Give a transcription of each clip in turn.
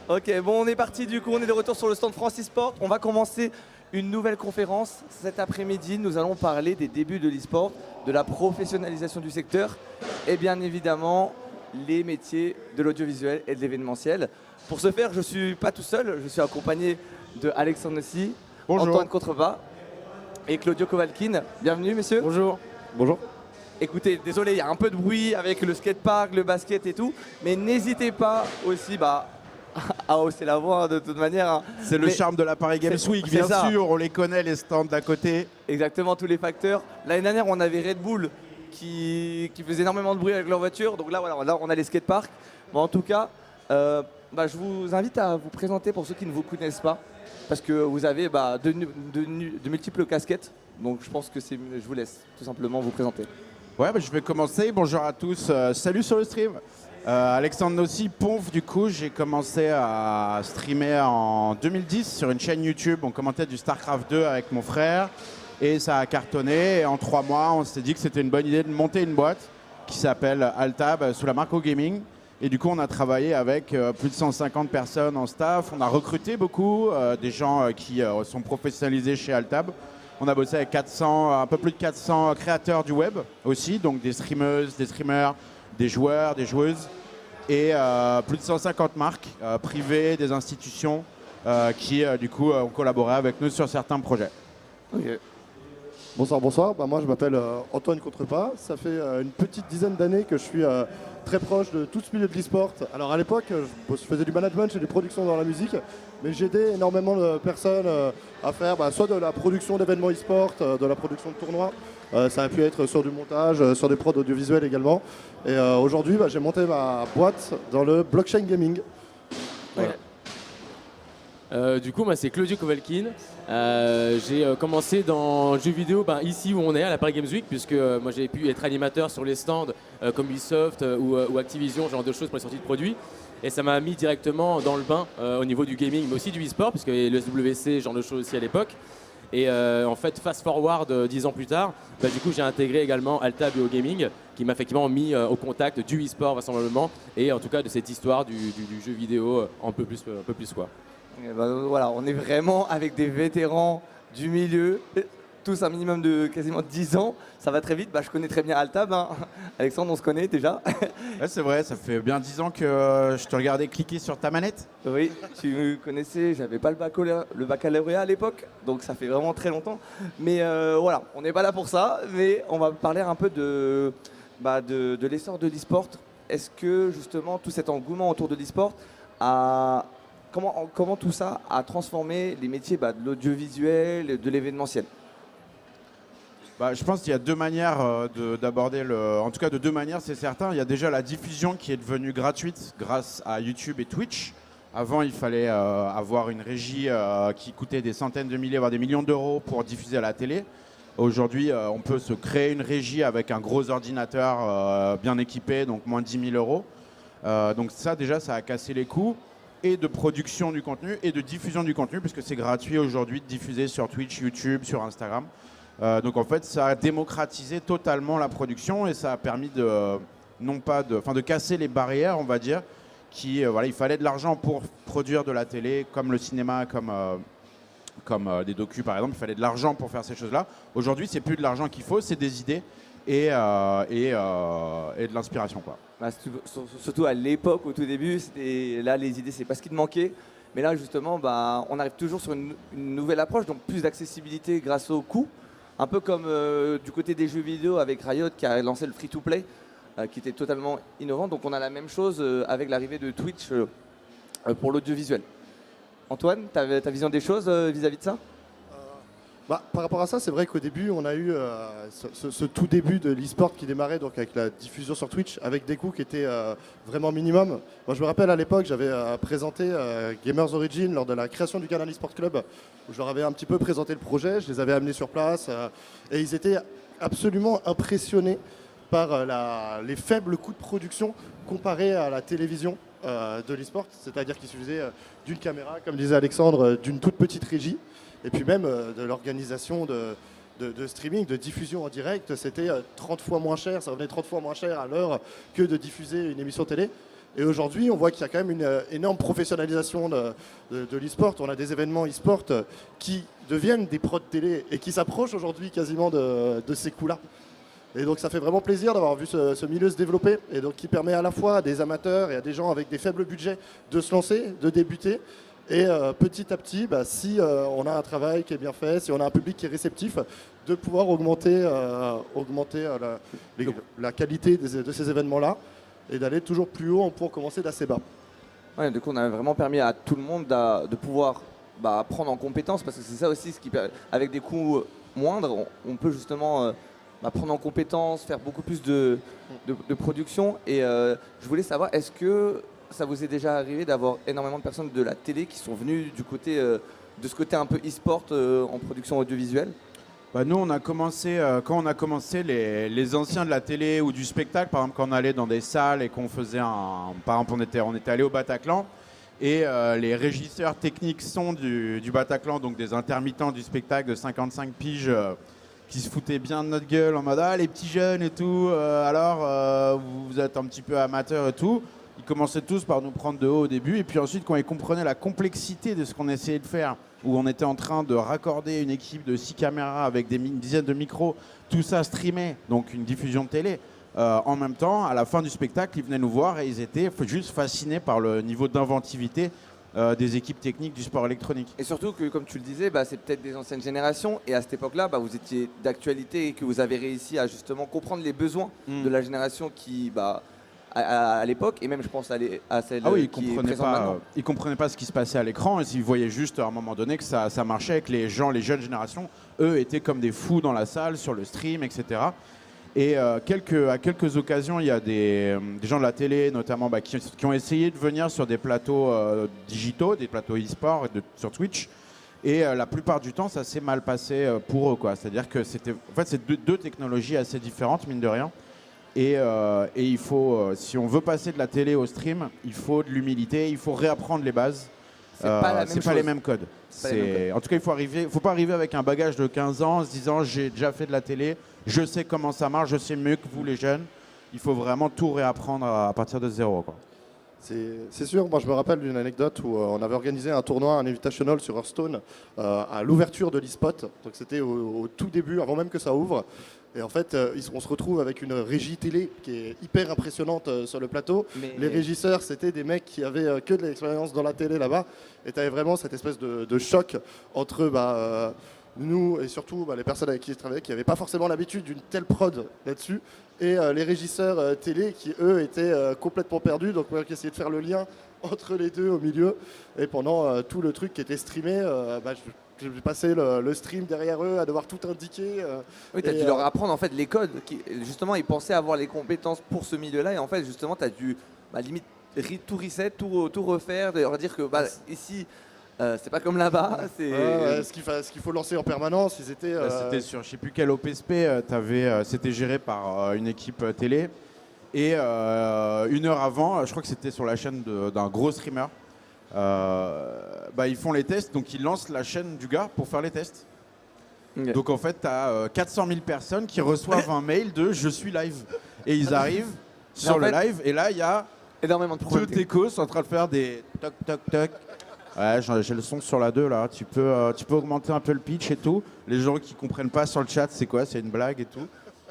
Ok, bon, on est parti du coup, on est de retour sur le stand France eSport. On va commencer une nouvelle conférence. Cet après-midi, nous allons parler des débuts de l'eSport, de la professionnalisation du secteur et bien évidemment les métiers de l'audiovisuel et de l'événementiel. Pour ce faire, je ne suis pas tout seul, je suis accompagné de Alexandre Nossi, Bonjour. Antoine Contrepas et Claudio Kovalkin. Bienvenue messieurs. Bonjour. Bonjour. Écoutez, désolé, il y a un peu de bruit avec le skatepark, le basket et tout, mais n'hésitez pas aussi à hausser la voix de toute manière. Hein. C'est le charme de la Paris Games Week, bien sûr, on les connaît, les stands d'à côté. Exactement, tous les facteurs. L'année dernière, on avait Red Bull qui faisait énormément de bruit avec leur voiture, donc là, voilà, là on a les skateparks. Bon, en tout cas, je vous invite à vous présenter pour ceux qui ne vous connaissent pas, parce que vous avez de multiples casquettes, donc je pense que je vous laisse tout simplement vous présenter. Ouais, je vais commencer. Bonjour à tous. Salut sur le stream. Alexandre Nossi, Ponf, du coup, j'ai commencé à streamer en 2010 sur une chaîne YouTube. On commentait du StarCraft 2 avec mon frère et ça a cartonné. Et en 3 mois, on s'est dit que c'était une bonne idée de monter une boîte qui s'appelle Altab sous la marque OGaming. Et du coup, on a travaillé avec plus de 150 personnes en staff. On a recruté beaucoup, des gens qui sont professionnalisés chez Altab. On a bossé avec un peu plus de 400 créateurs du web aussi, donc des streameuses, des streamers, des joueurs, des joueuses, et plus de 150 marques privées, des institutions qui du coup ont collaboré avec nous sur certains projets. Okay. Bonsoir. Moi je m'appelle Antoine Contrepas. Ça fait une petite dizaine d'années que je suis très proche de tout ce milieu de l'e-sport. Alors à l'époque, je faisais du management et des productions dans la musique, mais j'aidais énormément de personnes à faire soit de la production d'événements e-sport, de la production de tournois. Ça a pu être sur du montage, sur des prods audiovisuels également. Et aujourd'hui, j'ai monté ma boîte dans le blockchain gaming. Voilà. Du coup, moi, c'est Claudio Kovalkin. J'ai commencé dans le jeu vidéo ici où on est, à la Paris Games Week, puisque moi j'ai pu être animateur sur les stands comme Ubisoft ou Activision, ce genre de choses pour les sorties de produits. Et ça m'a mis directement dans le bain au niveau du gaming, mais aussi du e-sport, puisque le SWC, ce genre de choses aussi à l'époque. Et en fait, fast forward 10 ans plus tard, du coup j'ai intégré également Altab et OGaming, qui m'a effectivement mis au contact du e-sport vraisemblablement, et en tout cas de cette histoire du jeu vidéo un peu plus quoi. Voilà, on est vraiment avec des vétérans du milieu, tous un minimum de quasiment 10 ans. Ça va très vite, je connais très bien Altab. Hein. Alexandre, on se connaît déjà. Ouais, c'est vrai, ça fait bien 10 ans que je te regardais cliquer sur ta manette. Oui, tu me connaissais, j'avais pas le baccalauréat à l'époque, donc ça fait vraiment très longtemps. Mais voilà, on n'est pas là pour ça, mais on va parler un peu de l'essor de l'e-sport. Est-ce que justement tout cet engouement autour de l'e-sport a... Comment tout ça a transformé les métiers de l'audiovisuel, de l'événementiel? Je pense qu'il y a deux manières d'aborder en tout cas de deux manières, c'est certain. Il y a déjà la diffusion qui est devenue gratuite grâce à YouTube et Twitch. Avant, il fallait avoir une régie qui coûtait des centaines de milliers, voire des millions d'euros pour diffuser à la télé. Aujourd'hui, on peut se créer une régie avec un gros ordinateur bien équipé, donc moins de 10 000 euros. Donc ça, déjà, ça a cassé les coûts. Et de production du contenu et de diffusion du contenu, puisque c'est gratuit aujourd'hui de diffuser sur Twitch, YouTube, sur Instagram. Donc en fait, ça a démocratisé totalement la production et ça a permis de casser les barrières, on va dire, il fallait de l'argent pour produire de la télé, comme le cinéma, comme des docus par exemple, il fallait de l'argent pour faire ces choses-là. Aujourd'hui, c'est plus de l'argent qu'il faut, c'est des idées et de l'inspiration, quoi. Surtout à l'époque, au tout début, là les idées, c'est pas ce qui te manquait. Mais là justement, on arrive toujours sur une nouvelle approche, donc plus d'accessibilité grâce au coût. Un peu comme du côté des jeux vidéo avec Riot qui a lancé le free-to-play, qui était totalement innovant. Donc on a la même chose avec l'arrivée de Twitch pour l'audiovisuel. Antoine, ta vision des choses vis-à-vis de ça? Par rapport à ça, c'est vrai qu'au début, on a eu ce tout début de l'e-sport qui démarrait donc avec la diffusion sur Twitch, avec des coûts qui étaient vraiment minimum. Moi, je me rappelle à l'époque, j'avais présenté Gamers Origin lors de la création du canal eSport Club, où je leur avais un petit peu présenté le projet, je les avais amenés sur place, et ils étaient absolument impressionnés par les faibles coûts de production comparés à la télévision de l'e-sport, c'est-à-dire qu'il suffisait d'une caméra, comme disait Alexandre, d'une toute petite régie. Et puis même de l'organisation de streaming, de diffusion en direct, c'était 30 fois moins cher, ça revenait 30 fois moins cher à l'heure que de diffuser une émission télé. Et aujourd'hui, on voit qu'il y a quand même une énorme professionnalisation de l'e-sport. On a des événements e-sport qui deviennent des prods télé et qui s'approchent aujourd'hui quasiment de ces coups-là. Et donc ça fait vraiment plaisir d'avoir vu ce milieu se développer et donc qui permet à la fois à des amateurs et à des gens avec des faibles budgets de se lancer, de débuter. Et petit à petit, si on a un travail qui est bien fait, si on a un public qui est réceptif, de pouvoir augmenter la qualité de ces événements-là et d'aller toujours plus haut pour commencer d'assez bas. Ouais, du coup, on a vraiment permis à tout le monde de pouvoir prendre en compétence, parce que c'est ça aussi, avec des coûts moindres, on peut justement prendre en compétence, faire beaucoup plus de production. Et je voulais savoir, est-ce que ça vous est déjà arrivé d'avoir énormément de personnes de la télé qui sont venues du côté, de ce côté un peu e-sport en production audiovisuelle? Nous, on a commencé, quand on a commencé, les anciens de la télé ou du spectacle, par exemple, quand on allait dans des salles et qu'on faisait par exemple, on était allé au Bataclan, et les régisseurs techniques son du Bataclan, donc des intermittents du spectacle de 55 piges, qui se foutaient bien de notre gueule en mode « Ah, les petits jeunes et tout, alors vous êtes un petit peu amateurs et tout », ils commençaient tous par nous prendre de haut au début, et puis ensuite, quand ils comprenaient la complexité de ce qu'on essayait de faire, où on était en train de raccorder une équipe de 6 caméras avec une dizaine de micros, tout ça streamé, donc une diffusion de télé. En même temps, à la fin du spectacle, ils venaient nous voir et ils étaient juste fascinés par le niveau d'inventivité des équipes techniques du sport électronique. Et surtout que, comme tu le disais, c'est peut-être des anciennes générations, et à cette époque-là, vous étiez d'actualité et que vous avez réussi à justement comprendre les besoins de la génération qui... à l'époque, et même je pense à celle qui est présente maintenant. Ils ne comprenaient pas ce qui se passait à l'écran, ils voyaient juste à un moment donné que ça marchait, que les jeunes générations, eux, étaient comme des fous dans la salle, sur le stream, etc. Et à quelques occasions, il y a des gens de la télé, notamment, qui ont essayé de venir sur des plateaux digitaux, des plateaux e-sport sur Twitch. Et la plupart du temps, ça s'est mal passé pour eux, quoi. C'est-à-dire que c'est deux technologies assez différentes, mine de rien. Et il faut, si on veut passer de la télé au stream, il faut de l'humilité, il faut réapprendre les bases. C'est pas les mêmes codes. En tout cas, il faut pas arriver avec un bagage de 15 ans en se disant j'ai déjà fait de la télé, je sais comment ça marche, je sais mieux que vous les jeunes. Il faut vraiment tout réapprendre à partir de zéro, quoi. C'est sûr, moi je me rappelle d'une anecdote où on avait organisé un tournoi, un invitational sur Hearthstone à l'ouverture de l'e-spot. Donc c'était au tout début, avant même que ça ouvre. Et en fait, on se retrouve avec une régie télé qui est hyper impressionnante sur le plateau. Les régisseurs, c'était des mecs qui avaient que de l'expérience dans la télé là-bas. Et tu avais vraiment cette espèce de choc entre nous et surtout les personnes avec qui je travaillais qui n'avaient pas forcément l'habitude d'une telle prod là-dessus. Et les régisseurs télé qui, eux, étaient complètement perdus. Donc, moi, qui essayais de faire le lien entre les deux au milieu. Et pendant tout le truc qui était streamé, j'ai passé le stream derrière eux à devoir tout indiquer. Oui, tu as dû leur apprendre en fait les codes. Justement, ils pensaient avoir les compétences pour ce milieu-là. Et en fait, justement, tu as dû limite tout reset, tout refaire. De leur dire que ici, c'est pas comme là-bas. Ce qu'il faut lancer en permanence. C'était sur je sais plus quel OPSP. C'était géré par une équipe télé. Et 1 heure avant, je crois que c'était sur la chaîne d'un gros streamer. Ils font les tests, donc ils lancent la chaîne du gars pour faire les tests. Okay. Donc en fait, tu as 400 000 personnes qui reçoivent un mail de « je suis live ». Et ils arrivent sur le live, et là, il y a énormément de deux techos en train de faire des toc toc toc. Ouais, j'ai le son sur la 2 là, tu peux augmenter un peu le pitch et tout. Les gens qui comprennent pas sur le chat, c'est quoi, c'est une blague et tout.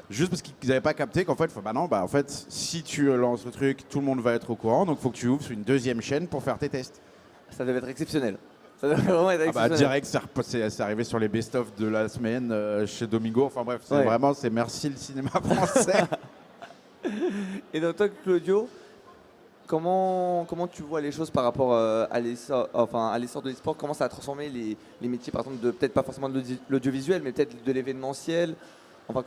Juste parce qu'ils n'avaient pas capté qu'en fait, en fait, si tu lances le truc, tout le monde va être au courant, donc il faut que tu ouvres sur une deuxième chaîne pour faire tes tests. Ça devait être exceptionnel. Ça devait vraiment être exceptionnel. Direct, c'est arrivé sur les best-of de la semaine chez Domingo. Enfin bref, c'est merci le cinéma français. Et donc toi, Claudio, comment tu vois les choses par rapport à l'essor de l'e-sport? Comment ça a transformé les métiers, par exemple, peut-être pas forcément de l'audiovisuel, mais peut-être de l'événementiel? Enfin,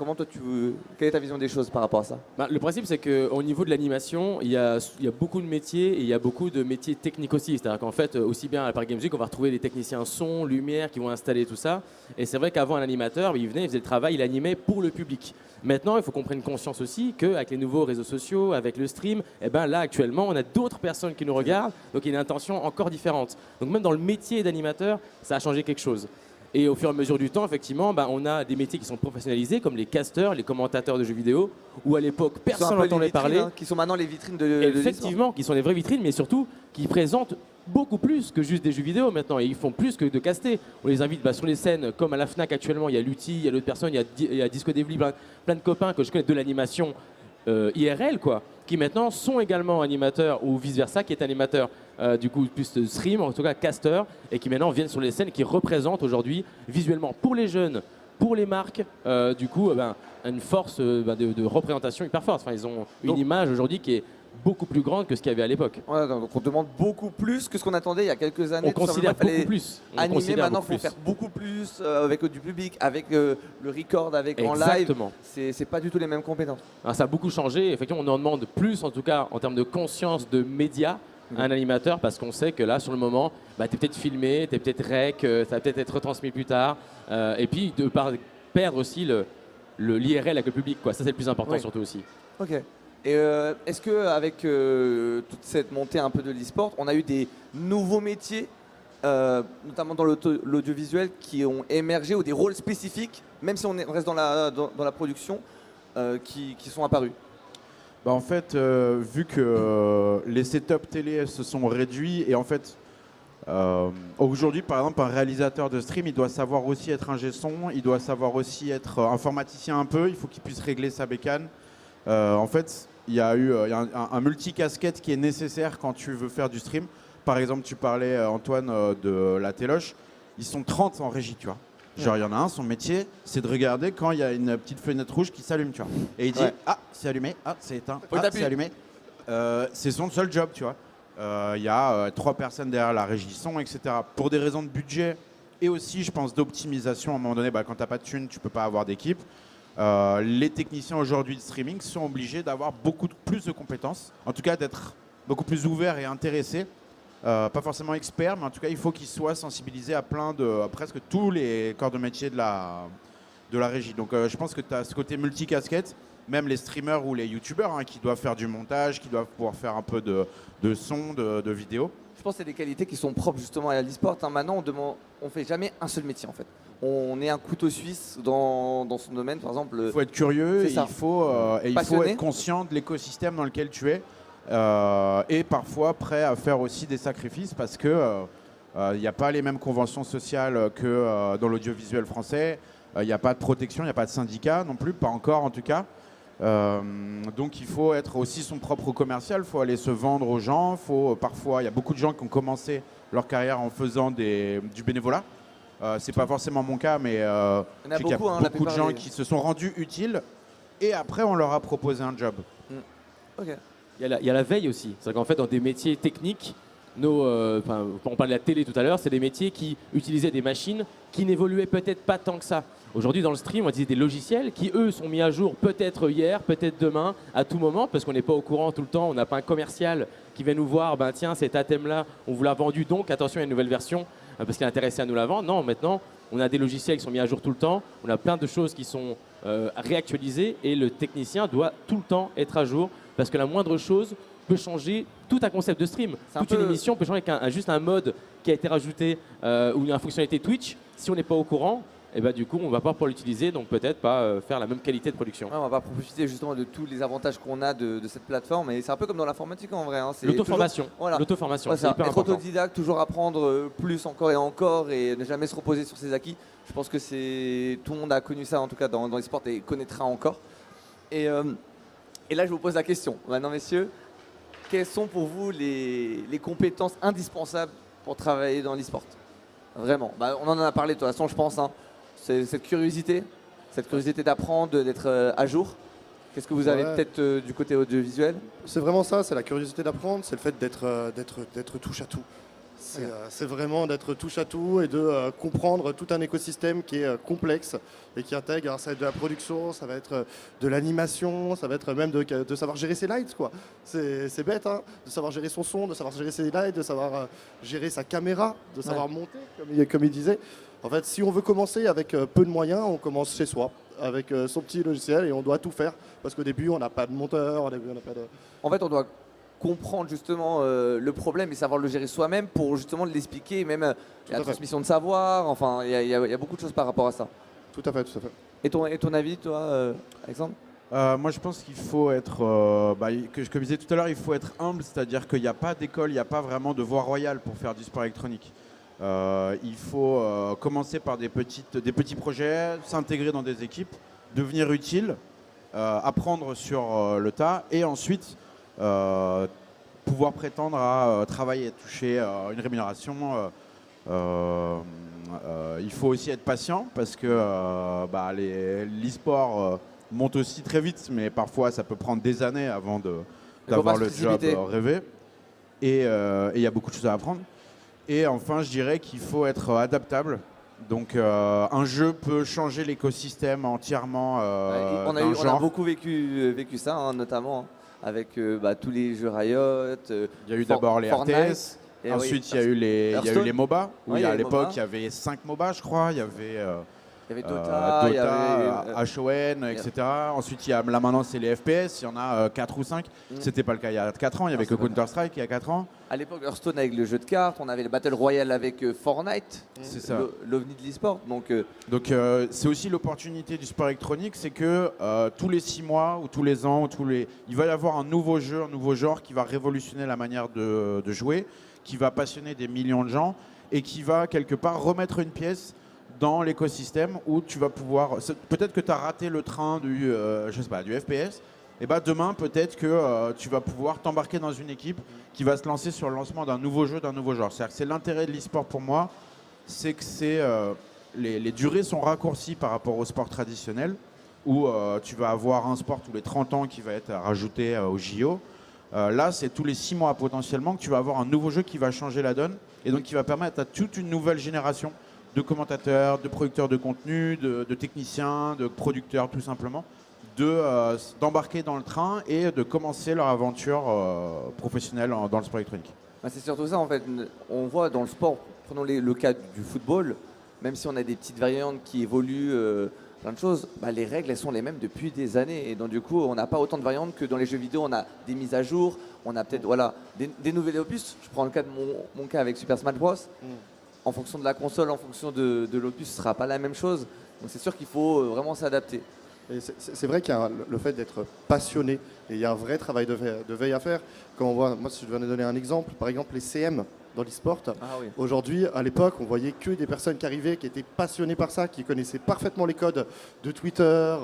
quelle est ta vision des choses par rapport à ça? Le principe, c'est qu'au niveau de l'animation, il y a beaucoup de métiers et il y a beaucoup de métiers techniques aussi. C'est-à-dire qu'en fait, aussi bien à la Paris Games Week, on va retrouver des techniciens son, lumière qui vont installer tout ça. Et c'est vrai qu'avant, un animateur, il venait, il faisait le travail, il animait pour le public. Maintenant, il faut qu'on prenne conscience aussi qu'avec les nouveaux réseaux sociaux, avec le stream, là, actuellement, on a d'autres personnes qui nous regardent. Donc, il y a une intention encore différente. Donc, même dans le métier d'animateur, ça a changé quelque chose. Et au fur et à mesure du temps, effectivement, on a des métiers qui sont professionnalisés, comme les casteurs, les commentateurs de jeux vidéo, où à l'époque, Qui sont personne un peu les n'entendait vitrines, parler. hein, qui sont maintenant les vitrines de l'e-sport. Effectivement, qui sont des vraies vitrines, mais surtout qui présentent beaucoup plus que juste des jeux vidéo maintenant. Et ils font plus que de caster. On les invite sur les scènes, comme à la FNAC actuellement, il y a Lutti, il y a d'autres personnes, il y a Disco Devli, plein de copains que je connais de l'animation IRL, quoi, qui maintenant sont également animateurs ou vice-versa, qui est animateur du coup plus de stream, en tout cas caster, et qui maintenant viennent sur les scènes, qui représentent aujourd'hui visuellement pour les jeunes, pour les marques, du coup une force de représentation hyper forte. Enfin, ils ont une image aujourd'hui qui est beaucoup plus grande que ce qu'il y avait à l'époque. Ouais, donc on demande beaucoup plus que ce qu'on attendait il y a quelques années. On considère beaucoup plus. Animer maintenant, il faut faire beaucoup plus avec du public, avec le record, avec en live. Exactement. C'est pas du tout les mêmes compétences. Alors, ça a beaucoup changé. Effectivement, on en demande plus, en tout cas, en termes de conscience de médias, à un animateur, parce qu'on sait que là, sur le moment, tu es peut-être filmé, tu es peut-être rec, ça va peut-être être retransmis plus tard. Et puis, de perdre aussi l'IRL avec le public, quoi. Ça, c'est le plus important, surtout aussi. Ok. Et est-ce qu'avec toute cette montée un peu de l'e-sport, on a eu des nouveaux métiers, notamment dans l'audiovisuel, qui ont émergé, ou des rôles spécifiques, même si on reste dans la production, qui sont apparus? En fait, vu que les setups télé se sont réduits, et en fait, aujourd'hui, par exemple, un réalisateur de stream, il doit savoir aussi être ingé son, il doit savoir aussi être informaticien un peu, il faut qu'il puisse régler sa bécane. En fait, il y a un multicasquette qui est nécessaire quand tu veux faire du stream. Par exemple, tu parlais, Antoine, de la téloche. Ils sont 30 en régie, tu vois. Genre, il y en a un, son métier, c'est de regarder quand il y a une petite fenêtre rouge qui s'allume, tu vois. Et il dit, ah, c'est allumé, ah, c'est éteint, ah, c'est allumé. C'est son seul job, tu vois. Il y a 3 personnes derrière la régie son, etc. Pour des raisons de budget et aussi, je pense, d'optimisation. À un moment donné, quand tu n'as pas de thunes, tu ne peux pas avoir d'équipe. Les techniciens aujourd'hui de streaming sont obligés d'avoir beaucoup plus de compétences, en tout cas d'être beaucoup plus ouverts et intéressés. Pas forcément experts, mais en tout cas, il faut qu'ils soient sensibilisés à presque tous les corps de métier de la régie. Donc je pense que tu as ce côté multicasquette, même les streamers ou les youtubeurs qui doivent faire du montage, qui doivent pouvoir faire un peu de son, de vidéo. Je pense que c'est des qualités qui sont propres justement à l'e-sport. Maintenant, on ne fait jamais un seul métier en fait. On est un couteau suisse dans son domaine, par exemple. Il faut être curieux et il faut être conscient de l'écosystème dans lequel tu es et parfois prêt à faire aussi des sacrifices parce que il n'y a pas les mêmes conventions sociales que dans l'audiovisuel français. Il n'y a pas de protection, il n'y a pas de syndicat non plus, pas encore en tout cas. Donc il faut être aussi son propre commercial, il faut aller se vendre aux gens. Parfois, il y a beaucoup de gens qui ont commencé leur carrière en faisant du bénévolat. C'est pas forcément mon cas, mais il y a beaucoup de gens qui se sont rendus utiles et après on leur a proposé un job. Ok. Il y a la veille aussi. C'est qu'en fait, dans des métiers techniques, on parlait de la télé tout à l'heure, c'est des métiers qui utilisaient des machines qui n'évoluaient peut-être pas tant que ça. Aujourd'hui, dans le stream, on utilise des logiciels qui, eux, sont mis à jour peut-être hier, peut-être demain, à tout moment, parce qu'on n'est pas au courant tout le temps. On n'a pas un commercial qui vient nous voir, tiens, cet item-là, on vous l'a vendu, donc attention, il y a une nouvelle version, parce qu'il est intéressé à nous la vendre. Non, maintenant, on a des logiciels qui sont mis à jour tout le temps, on a plein de choses qui sont réactualisées, et le technicien doit tout le temps être à jour, parce que la moindre chose peut changer tout un concept de stream. Toute une émission peut changer avec juste un mode qui a été rajouté ou une fonctionnalité Twitch. Si on n'est pas au courant, et du coup, on ne va pas pouvoir l'utiliser, donc peut-être pas faire la même qualité de production. Ouais, on va pas profiter justement de tous les avantages qu'on a de cette plateforme. Et c'est un peu comme dans l'informatique en vrai. C'est l'auto-formation. Toujours, voilà. L'auto-formation, c'est hyper être important. autodidacte, toujours apprendre plus encore et ne jamais se reposer sur ses acquis. Je pense que tout le monde a connu ça en tout cas dans les sports et connaîtra encore. Et là, je vous pose la question. Maintenant, messieurs, quelles sont pour vous les compétences indispensables pour travailler dans l'e-sport? Vraiment. On en a parlé de toute façon, je pense. C'est cette curiosité d'apprendre, d'être à jour. Qu'est-ce que vous avez peut-être du côté audiovisuel? C'est vraiment ça, c'est la curiosité d'apprendre, c'est le fait d'être touche à tout. C'est vraiment d'être touche à tout et de comprendre tout un écosystème qui est complexe et qui intègre. Alors ça va être de la production, ça va être de l'animation, ça va être même de savoir gérer ses lights, quoi. C'est bête, de savoir gérer son son, de savoir gérer ses lights, de savoir gérer sa caméra, de savoir monter, comme il disait. En fait, si on veut commencer avec peu de moyens, on commence chez soi, avec son petit logiciel et on doit tout faire. Parce qu'au début, on n'a pas de monteur, au début, on n'a pas de... En fait, on doit comprendre justement le problème et savoir le gérer soi-même pour justement l'expliquer, même à la fait. transmission de savoir. Enfin, il y a beaucoup de choses par rapport à ça. Tout à fait, tout à fait. Et ton avis, toi, Alexandre? Moi, je pense qu'il faut être, comme je disais tout à l'heure, il faut être humble, c'est-à-dire qu'il n'y a pas d'école, il n'y a pas vraiment de voie royale pour faire du sport électronique. Il faut commencer par des petits projets, s'intégrer dans des équipes, devenir utile, apprendre sur le tas et ensuite pouvoir prétendre à travailler, à toucher une rémunération. Il faut aussi être patient parce que l'e-sport monte aussi très vite, mais parfois ça peut prendre des années avant d'avoir le job rêvé. Et il y a beaucoup de choses à apprendre. Et enfin, je dirais qu'il faut être adaptable. Donc un jeu peut changer l'écosystème entièrement. On a beaucoup vécu ça, hein, notamment avec tous les jeux Riot. Il y a eu d'abord les Fortnite. RTS. Et Ensuite, oui, il y a eu les MOBA. Où Ouais, il y a à les l'époque, MOBA. il y avait 5 MOBA, je crois. Il y avait il y avait Dota, il y avait HON, etc. Ensuite, là maintenant, c'est les FPS. Il y en a 4 ou 5. C'était pas le cas il y a 4 ans. Il y avait que Counter-Strike il y a 4 ans. à l'époque Hearthstone avec le jeu de cartes, on avait le Battle Royale avec Fortnite, C'est ça. l'ovni de l'e-sport. Donc Donc c'est aussi l'opportunité du sport électronique, c'est que tous les 6 mois ou tous les ans, il va y avoir un nouveau jeu, un nouveau genre qui va révolutionner la manière de jouer, qui va passionner des millions de gens et qui va quelque part remettre une pièce dans l'écosystème où tu vas pouvoir... Peut-être que tu as raté le train du FPS, et demain peut-être que tu vas pouvoir t'embarquer dans une équipe qui va se lancer sur le lancement d'un nouveau jeu, d'un nouveau genre. C'est-à-dire que c'est l'intérêt de l'e-sport pour moi, c'est que les durées sont raccourcies par rapport au sport traditionnel, où tu vas avoir un sport tous les 30 ans qui va être rajouté au JO. Là, c'est tous les 6 mois potentiellement que tu vas avoir un nouveau jeu qui va changer la donne et donc qui va permettre à toute une nouvelle génération de commentateurs, de producteurs de contenu, de techniciens, de producteurs tout simplement, d'embarquer dans le train et de commencer leur aventure professionnelle dans le sport électronique. c'est surtout ça en fait. On voit dans le sport, prenons le cas du football, même si on a des petites variantes qui évoluent, plein de choses, les règles elles sont les mêmes depuis des années. Et donc du coup, on n'a pas autant de variantes que dans les jeux vidéo. On a des mises à jour, on a peut-être des nouvelles opus. Je prends le cas de mon cas avec Super Smash Bros. En fonction de la console, en fonction de l'opus, ce ne sera pas la même chose. Donc c'est sûr qu'il faut vraiment s'adapter. Et c'est vrai qu'il y a le fait d'être passionné et il y a un vrai travail de veille à faire. Quand on voit, moi si je devais donner un exemple, par exemple les CM dans l'e-sport, aujourd'hui, à l'époque, on voyait que des personnes qui arrivaient, qui étaient passionnées par ça, qui connaissaient parfaitement les codes de Twitter,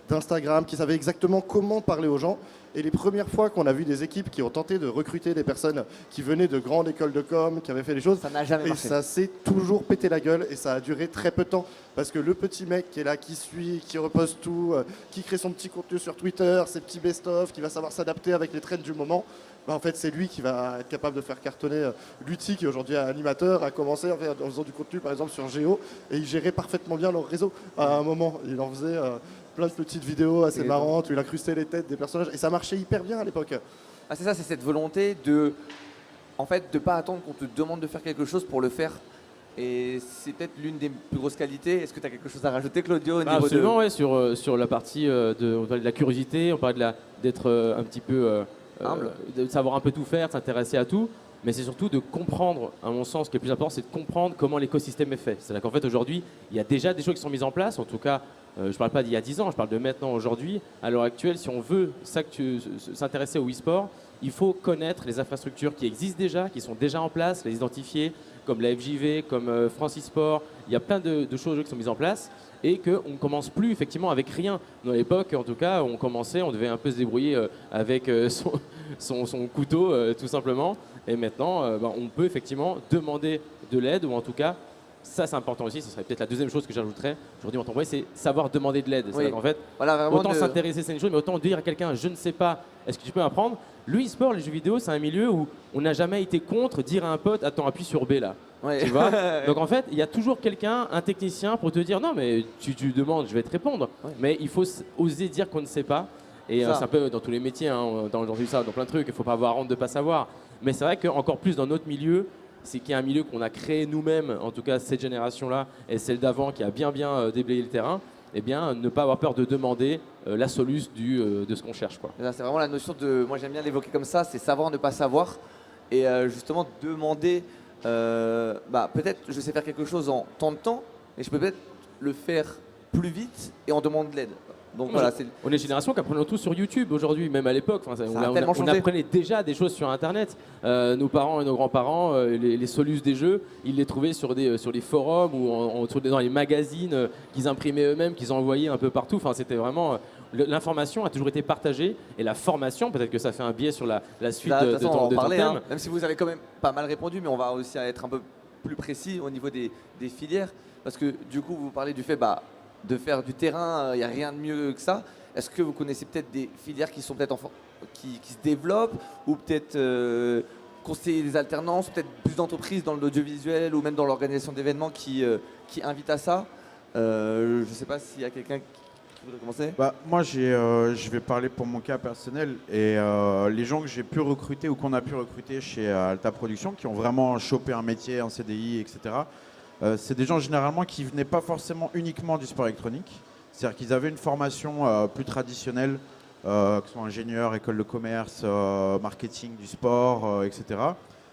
d'Instagram, qui savaient exactement comment parler aux gens. Et les premières fois qu'on a vu des équipes qui ont tenté de recruter des personnes qui venaient de grandes écoles de com, qui avaient fait des choses, ça n'a jamais et marché. ça s'est toujours pété la gueule et ça a duré très peu de temps. Parce que le petit mec qui est là, qui suit, qui reposte tout, qui crée son petit contenu sur Twitter, ses petits best-of, qui va savoir s'adapter avec les trends du moment, en fait c'est lui qui va être capable de faire cartonner. Lutti, qui aujourd'hui est animateur, a commencé en faisant du contenu par exemple sur Géo et il gérait parfaitement bien leur réseau. À un moment, il en faisait plein de petites vidéos assez marrantes où il incrustait les têtes des personnages et ça marchait hyper bien à l'époque. C'est ça, c'est cette volonté de pas attendre qu'on te demande de faire quelque chose pour le faire. Et c'est peut-être l'une des plus grosses qualités. Est-ce que tu as quelque chose à rajouter, Claudio, au niveau Absolument, ouais, sur la partie on parlait de la curiosité, on parlait d'être un petit peu humble, de savoir un peu tout faire, de s'intéresser à tout, mais c'est surtout de comprendre, à mon sens, ce qui est le plus important, c'est de comprendre comment l'écosystème est fait. C'est-à-dire qu'en fait, aujourd'hui, il y a déjà des choses qui sont mises en place, en tout cas, je ne parle pas d'il y a 10 ans, je parle de maintenant, aujourd'hui. À l'heure actuelle, si on veut s'intéresser au e-sport, il faut connaître les infrastructures qui existent déjà, qui sont déjà en place, les identifier, comme la FJV, comme France e-sport. Il y a plein de choses qui sont mises en place et qu'on ne commence plus effectivement avec rien. Dans l'époque, en tout cas, on commençait, on devait un peu se débrouiller avec son couteau, tout simplement. Et maintenant, on peut effectivement demander de l'aide, ou en tout cas, ça c'est important aussi, ce serait peut-être la deuxième chose que j'ajouterais aujourd'hui en tant que c'est savoir demander de l'aide. Oui. En fait, autant s'intéresser, c'est une chose, mais autant dire à quelqu'un, je ne sais pas, est-ce que tu peux m'apprendre? Le e-sport, les jeux vidéo, c'est un milieu où on n'a jamais été contre dire à un pote, attends, appuie sur B là. Ouais. Tu vois. Donc en fait, il y a toujours quelqu'un, un technicien, pour te dire non, mais tu demandes, je vais te répondre. Ouais. Mais il faut oser dire qu'on ne sait pas. Et c'est un peu dans tous les métiers, hein, dans plein de trucs, il ne faut pas avoir honte de ne pas savoir. Mais c'est vrai qu'encore plus dans notre milieu, c'est qu'il y a un milieu qu'on a créé nous-mêmes, en tout cas cette génération-là et celle d'avant qui a bien déblayé le terrain. Eh bien, ne pas avoir peur de demander la soluce de ce qu'on cherche, quoi. Et là, c'est vraiment la notion de, moi j'aime bien l'évoquer comme ça, c'est savoir ne pas savoir. Et justement demander, peut-être je sais faire quelque chose en tant de temps, et je peux peut-être le faire plus vite et on demande de l'aide. Donc voilà, c'est On est une génération qui apprenait tout sur YouTube aujourd'hui, même à l'époque. Enfin, tellement on changé. apprenait déjà des choses sur Internet. Nos parents et nos grands-parents, les solutions des jeux, ils les trouvaient sur des forums ou dans les magazines qu'ils imprimaient eux-mêmes, qu'ils envoyaient un peu partout. Enfin, c'était vraiment l'information a toujours été partagée et la formation, peut-être que ça fait un biais sur la suite là, de de toute façon, on va en ton parler, terme. hein. Même si vous avez quand même pas mal répondu, mais on va aussi être un peu plus précis au niveau des filières. Parce que du coup, vous parlez du fait de faire du terrain, il n'y a rien de mieux que ça. Est-ce que vous connaissez peut-être des filières qui sont peut-être qui se développent ou peut-être conseiller des alternances, peut-être plus d'entreprises dans l'audiovisuel ou même dans l'organisation d'événements qui invitent à ça? Je ne sais pas s'il y a quelqu'un qui voudrait commencer. Moi, je vais parler pour mon cas personnel et les gens que j'ai pu recruter ou qu'on a pu recruter chez Alta Productions qui ont vraiment chopé un métier, un CDI, etc. C'est des gens généralement qui venaient pas forcément uniquement du sport électronique. C'est-à-dire qu'ils avaient une formation plus traditionnelle, que ce soit ingénieur, école de commerce, marketing du sport, etc.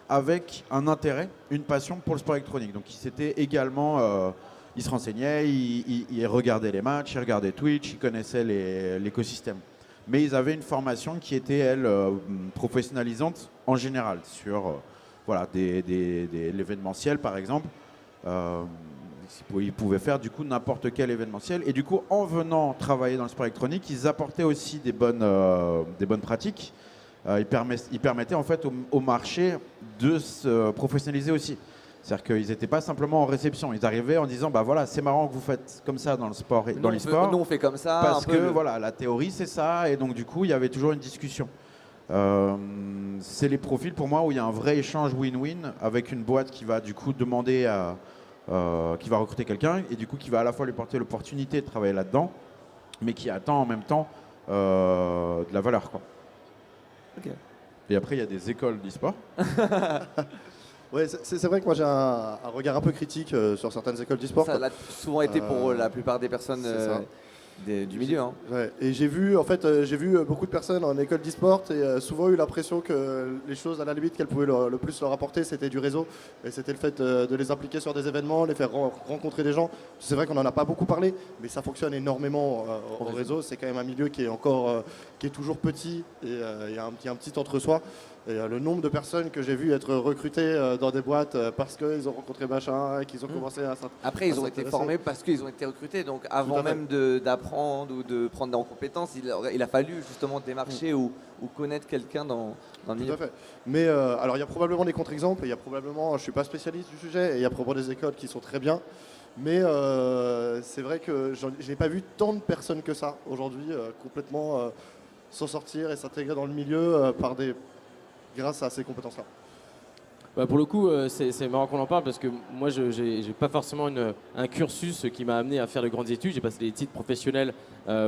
Avec un intérêt, une passion pour le sport électronique. Donc ils s'étaient également... ils se renseignaient, ils regardaient les matchs, ils regardaient Twitch, ils connaissaient l'écosystème. Mais ils avaient une formation qui était, elle, professionnalisante en général, sur l'événementiel, par exemple. Ils pouvaient faire du coup n'importe quel événementiel. Et du coup, en venant travailler dans le sport électronique, ils apportaient aussi des bonnes pratiques. Ils permettaient en fait au marché de se professionnaliser aussi. C'est-à-dire qu'ils n'étaient pas simplement en réception. Ils arrivaient en disant, voilà, c'est marrant que vous faites comme ça dans le sport et dans l'e-sport. Nous, on fait comme ça. Parce que voilà, la théorie, c'est ça. Et donc, du coup, il y avait toujours une discussion. C'est les profils, pour moi, où il y a un vrai échange win-win avec une boîte qui va, du coup, demander qui va recruter quelqu'un et, du coup, qui va à la fois lui porter l'opportunité de travailler là-dedans, mais qui attend en même temps de la valeur, quoi. Okay. Et après, il y a des écoles d'e-sport. Ouais, c'est vrai que moi j'ai un regard un peu critique sur certaines écoles d'e-sport. Ça l'a souvent été pour la plupart des personnes du milieu. Hein. Ouais. Et j'ai vu beaucoup de personnes en école d'e-sport et souvent eu l'impression que les choses à la limite qu'elles pouvaient le plus leur apporter, c'était du réseau. Et c'était le fait de les impliquer sur des événements, les faire rencontrer des gens. C'est vrai qu'on n'en a pas beaucoup parlé, mais ça fonctionne énormément au réseau. C'est quand même un milieu qui est encore qui est toujours petit et il y a un petit entre-soi. Et le nombre de personnes que j'ai vu être recrutées dans des boîtes parce qu'ils ont rencontré machin et qu'ils ont commencé à s'intéresser. Après, ils ont été formés parce qu'ils ont été recrutés. Donc, avant même d'apprendre ou de prendre en compétences, il a fallu justement démarcher ou connaître quelqu'un dans le milieu. Tout à fait. Mais alors, il y a probablement des contre-exemples. Il y a probablement, je ne suis pas spécialiste du sujet, et il y a probablement des écoles qui sont très bien. Mais c'est vrai que je n'ai pas vu tant de personnes que ça aujourd'hui complètement s'en sortir et s'intégrer dans le milieu grâce à ces compétences-là. Pour le coup, c'est marrant qu'on en parle parce que moi, je n'ai pas forcément un cursus qui m'a amené à faire de grandes études. J'ai passé des titres professionnels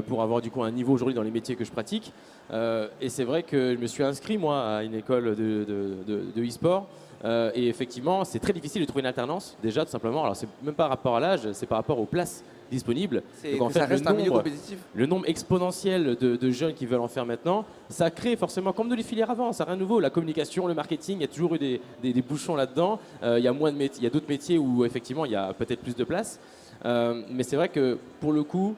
pour avoir du coup un niveau aujourd'hui dans les métiers que je pratique. Et c'est vrai que je me suis inscrit, moi, à une école de e-sport. Et effectivement, c'est très difficile de trouver une alternance, déjà, tout simplement. Alors, c'est même pas par rapport à l'âge, c'est par rapport aux places disponibles. Donc, en fait, ça reste un milieu compétitif. Le nombre exponentiel de jeunes qui veulent en faire maintenant, ça crée forcément, comme de les filières avant, ça n'a rien de nouveau. La communication, le marketing, il y a toujours eu des bouchons là-dedans. Il y a moins de métiers, il y a d'autres métiers où effectivement il y a peut-être plus de place. Mais c'est vrai que pour le coup,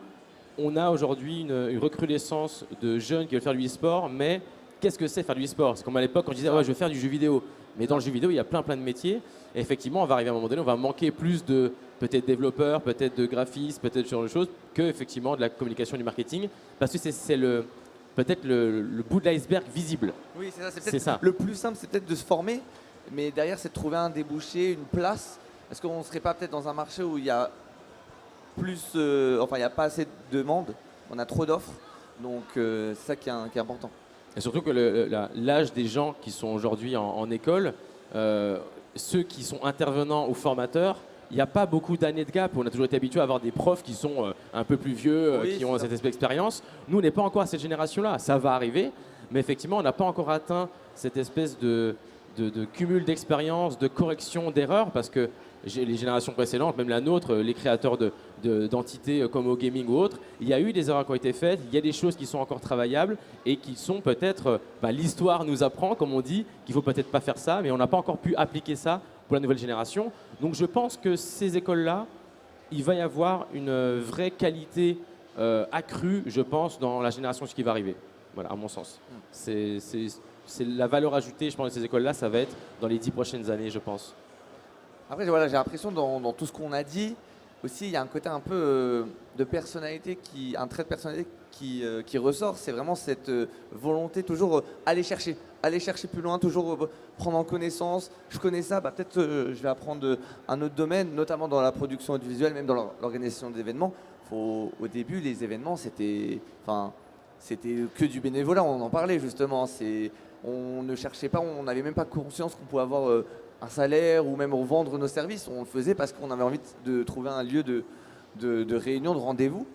on a aujourd'hui une recrudescence de jeunes qui veulent faire du e-sport, mais qu'est-ce que c'est faire du e-sport? C'est comme à l'époque quand je disais je veux faire du jeu vidéo. Mais dans le jeu vidéo, il y a plein de métiers. Et effectivement, on va arriver à un moment donné, on va manquer plus de peut-être développeurs, peut-être de graphistes, peut-être ce genre de choses, que effectivement de la communication et du marketing. Parce que c'est peut-être le bout de l'iceberg visible. Oui, c'est ça. C'est peut-être le plus simple, c'est peut-être de se former. Mais derrière, c'est de trouver un débouché, une place. Est-ce qu'on ne serait pas peut-être dans un marché où il y a plus, il n'y a pas assez de demandes, on a trop d'offres. Donc c'est ça qui est important. Et surtout que l'âge des gens qui sont aujourd'hui en école, ceux qui sont intervenants ou formateurs, il n'y a pas beaucoup d'années de gap. On a toujours été habitué à avoir des profs qui sont un peu plus vieux, qui ont cette espèce d'expérience. Nous, on n'est pas encore à cette génération-là. Ça va arriver, mais effectivement, on n'a pas encore atteint cette espèce de de cumul d'expérience, de correction d'erreurs, parce que les générations précédentes, même la nôtre, les créateurs d'entités comme OGaming ou autres, il y a eu des erreurs qui ont été faites, il y a des choses qui sont encore travaillables et qui sont peut-être, l'histoire nous apprend, comme on dit, qu'il ne faut peut-être pas faire ça, mais on n'a pas encore pu appliquer ça pour la nouvelle génération. Donc je pense que ces écoles-là, il va y avoir une vraie qualité accrue, je pense, dans la génération qui va arriver. Voilà, à mon sens. C'est la valeur ajoutée, je pense, de ces écoles-là, ça va être dans les 10 prochaines années, je pense. Après, voilà, j'ai l'impression dans tout ce qu'on a dit, aussi, il y a un côté un peu de personnalité, un trait de personnalité qui ressort. C'est vraiment cette volonté toujours aller chercher plus loin, toujours prendre en connaissance. Je connais ça, peut-être je vais apprendre un autre domaine, notamment dans la production audiovisuelle, même dans l'organisation d'événements. Au début, les événements, c'était que du bénévolat, on en parlait justement. On ne cherchait pas, on n'avait même pas conscience qu'on pouvait avoir un salaire ou même revendre nos services. On le faisait parce qu'on avait envie de trouver un lieu de réunion, de rendez-vous.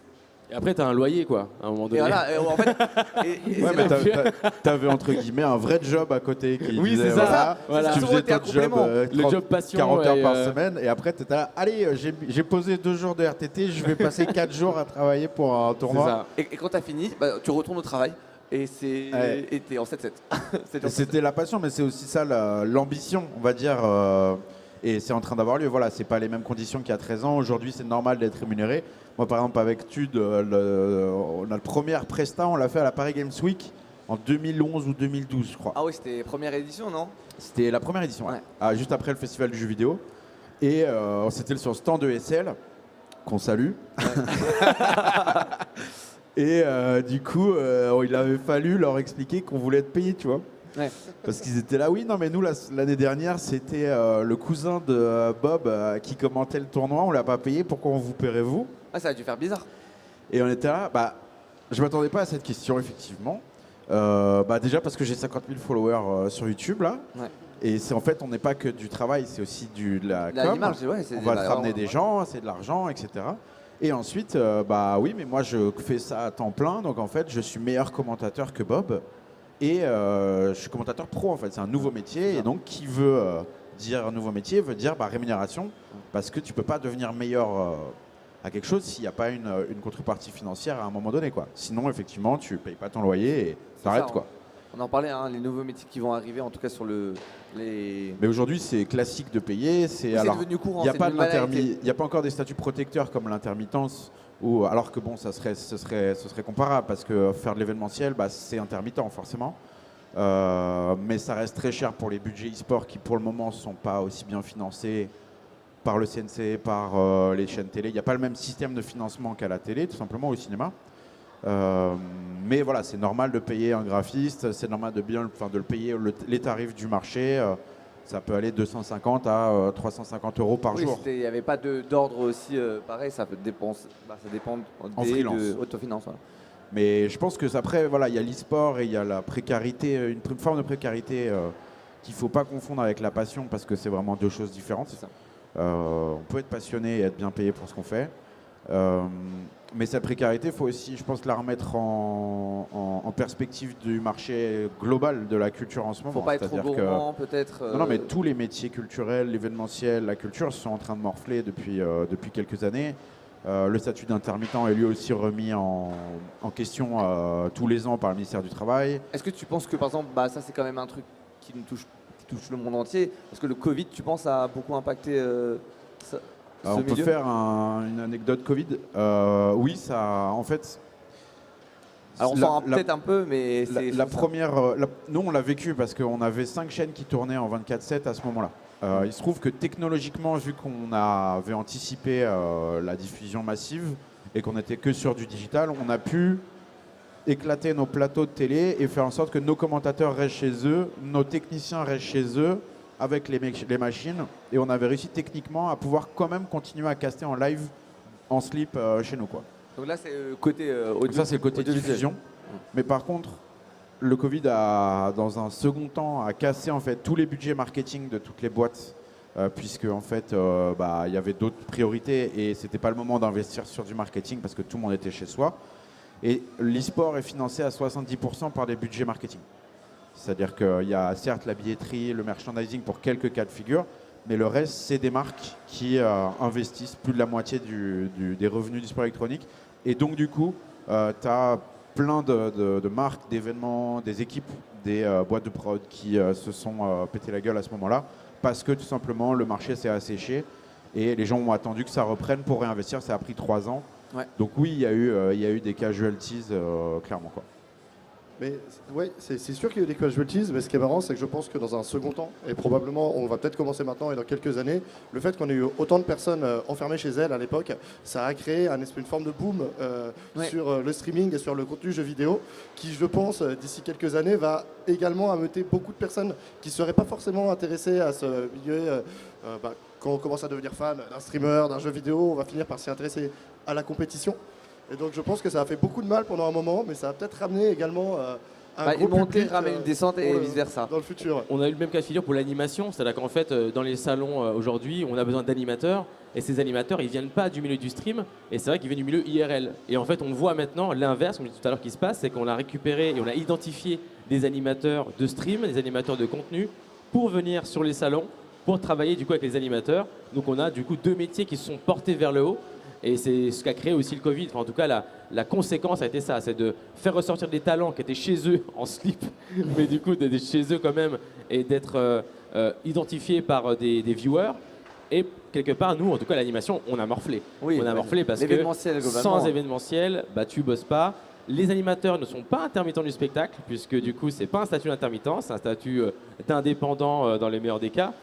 Et après, tu as un loyer, quoi, à un moment donné. Et voilà, en fait, Ouais, mais t'avais entre guillemets un vrai job à côté qui Oui, disait, c'est ça. voilà, tu Ça a faisais toujours été ton un job, complément. Le job passion, 40 heures ouais, par semaine, et après t'étais là, allez, j'ai posé 2 jours de RTT, je vais passer 4 jours à travailler pour un C'est tournoi. ça. et quand tu as fini, tu retournes au travail. Et Ouais. t'es en 7-7. Et c'était la passion, mais c'est aussi ça l'ambition, on va dire. Et c'est en train d'avoir lieu. Voilà, c'est pas les mêmes conditions qu'il y a 13 ans. Aujourd'hui, c'est normal d'être rémunéré. Moi, par exemple, avec Tude, on a le premier Presta, on l'a fait à la Paris Games Week en 2011 ou 2012, je crois. Ah oui, c'était première édition, non? C'était la première édition, Ouais. juste après le festival du jeu vidéo. Et c'était sur le stand de SL, qu'on salue. Et du coup, il avait fallu leur expliquer qu'on voulait être payé, tu vois. Ouais. Parce qu'ils étaient là, oui, non, mais nous, l'année dernière, c'était le cousin de Bob qui commentait le tournoi, on l'a pas payé, pourquoi on vous paierait vous? Ah, ça a dû faire bizarre. Et on était là, je m'attendais pas à cette question, effectivement. Déjà parce que j'ai 50 000 followers sur YouTube, là. Ouais. Et c'est en fait, on n'est pas que du travail, c'est aussi de la com. L'image, ouais, On va te ramener des gens, c'est de l'argent, etc. Et ensuite, oui, mais moi, je fais ça à temps plein. Donc, en fait, je suis meilleur commentateur que Bob. Et je suis commentateur pro, en fait. C'est un nouveau métier. Et donc, qui veut dire nouveau métier veut dire rémunération. Parce que tu peux pas devenir meilleur à quelque chose s'il n'y a pas une contrepartie financière à un moment donné, quoi. Sinon, effectivement, tu payes pas ton loyer et t'arrêtes, quoi. On en parlait, les nouveaux métiers qui vont arriver, en tout cas sur les... Mais aujourd'hui, c'est classique de payer. C'est devenu courant. il n'y a, c'est pas devenu une banalité. il y a pas encore des statuts protecteurs comme l'intermittence, alors que bon, ce serait comparable parce que faire de l'événementiel, c'est intermittent forcément. Mais ça reste très cher pour les budgets e-sport qui pour le moment ne sont pas aussi bien financés par le CNC, par les chaînes télé. Il n'y a pas le même système de financement qu'à la télé, tout simplement au cinéma. Mais voilà, c'est normal de payer un graphiste, c'est normal de le payer les tarifs du marché. Ça peut aller de 250 à 350 euros par jour. Il n'y avait pas d'ordre aussi pareil, ça dépend En freelance. de autofinance. Voilà. Mais je pense que après, voilà, il y a l'e-sport et il y a la précarité, une forme de précarité qu'il ne faut pas confondre avec la passion parce que c'est vraiment 2 choses différentes. C'est ça. On peut être passionné et être bien payé pour ce qu'on fait. Mais cette précarité, il faut aussi, je pense, la remettre en perspective du marché global de la culture en ce moment. Faut pas être trop C'est-à-dire gourmand, peut-être. Non, mais tous les métiers culturels, l'événementiel, la culture sont en train de morfler depuis quelques années. Le statut d'intermittent est lui aussi remis en question tous les ans par le ministère du Travail. Est-ce que tu penses que, par exemple, ça c'est quand même un truc qui touche le monde entier? Est-ce que le Covid, tu penses, a beaucoup impacté ce On peut milieu? faire une anecdote Covid. Oui, ça, en fait. Alors on s'en rend peut-être un peu, mais c'est la ça. première. Nous, on l'a vécu parce qu'on avait 5 chaînes qui tournaient en 24/7 à ce moment-là. Il se trouve que technologiquement, vu qu'on avait anticipé la diffusion massive et qu'on n'était que sur du digital, on a pu éclater nos plateaux de télé et faire en sorte que nos commentateurs restent chez eux, nos techniciens restent chez eux avec les machines. Et on avait réussi techniquement à pouvoir quand même continuer à caster en live, en slip chez nous, quoi. Donc là, c'est côté audio. Ça, c'est le côté audiovisuel. diffusion. Mais par contre, le Covid a, dans un second temps, a cassé en fait tous les budgets marketing de toutes les boîtes, puisque en fait, il y avait d'autres priorités et c'était pas le moment d'investir sur du marketing parce que tout le monde était chez soi. Et l'e-sport est financé à 70% par des budgets marketing. C'est-à-dire qu'il y a certes la billetterie, le merchandising pour quelques cas de figure, mais le reste, c'est des marques qui investissent plus de la moitié des revenus du sport électronique. Et donc, du coup, tu as plein de marques, d'événements, des équipes, des boîtes de prod qui se sont pété la gueule à ce moment-là, parce que tout simplement, le marché s'est asséché et les gens ont attendu que ça reprenne pour réinvestir. Ça a pris 3 ans. Ouais. Donc oui, il y a eu des casualties, clairement, quoi. Mais ouais, c'est sûr qu'il y a eu des casualties, mais ce qui est marrant, c'est que je pense que dans un second temps, et probablement on va peut-être commencer maintenant et dans quelques années, le fait qu'on ait eu autant de personnes enfermées chez elles à l'époque, ça a créé une forme de boom sur le streaming et sur le contenu jeux vidéo, qui je pense d'ici quelques années va également ameuter beaucoup de personnes qui ne seraient pas forcément intéressées à ce milieu. Quand on commence à devenir fan d'un streamer, d'un jeu vidéo, on va finir par s'y intéresser à la compétition. Et donc je pense que ça a fait beaucoup de mal pendant un moment, mais ça a peut-être ramené également une montée, ramener une descente et vice-versa. Dans le futur. On a eu le même cas de figure pour l'animation, c'est-à-dire qu'en fait, dans les salons aujourd'hui, on a besoin d'animateurs, et ces animateurs, ils viennent pas du milieu du stream, et c'est vrai qu'ils viennent du milieu IRL. Et en fait, on voit maintenant l'inverse, comme je disais tout à l'heure, qui se passe, c'est qu'on a récupéré et on a identifié des animateurs de stream, des animateurs de contenu, pour venir sur les salons, pour travailler du coup avec les animateurs. Donc on a du coup 2 métiers qui se sont portés vers le haut. Et c'est ce qu'a créé aussi le Covid. Enfin, en tout cas, la conséquence a été ça, c'est de faire ressortir des talents qui étaient chez eux en slip, mais du coup d'être chez eux quand même et d'être identifiés par des viewers. Et quelque part, nous, en tout cas, l'animation, on a morflé. Oui, on a morflé parce que sans événementiel, tu bosses pas. Les animateurs ne sont pas intermittents du spectacle, puisque du coup, c'est pas un statut d'intermittent, c'est un statut d'indépendant dans les meilleurs des cas.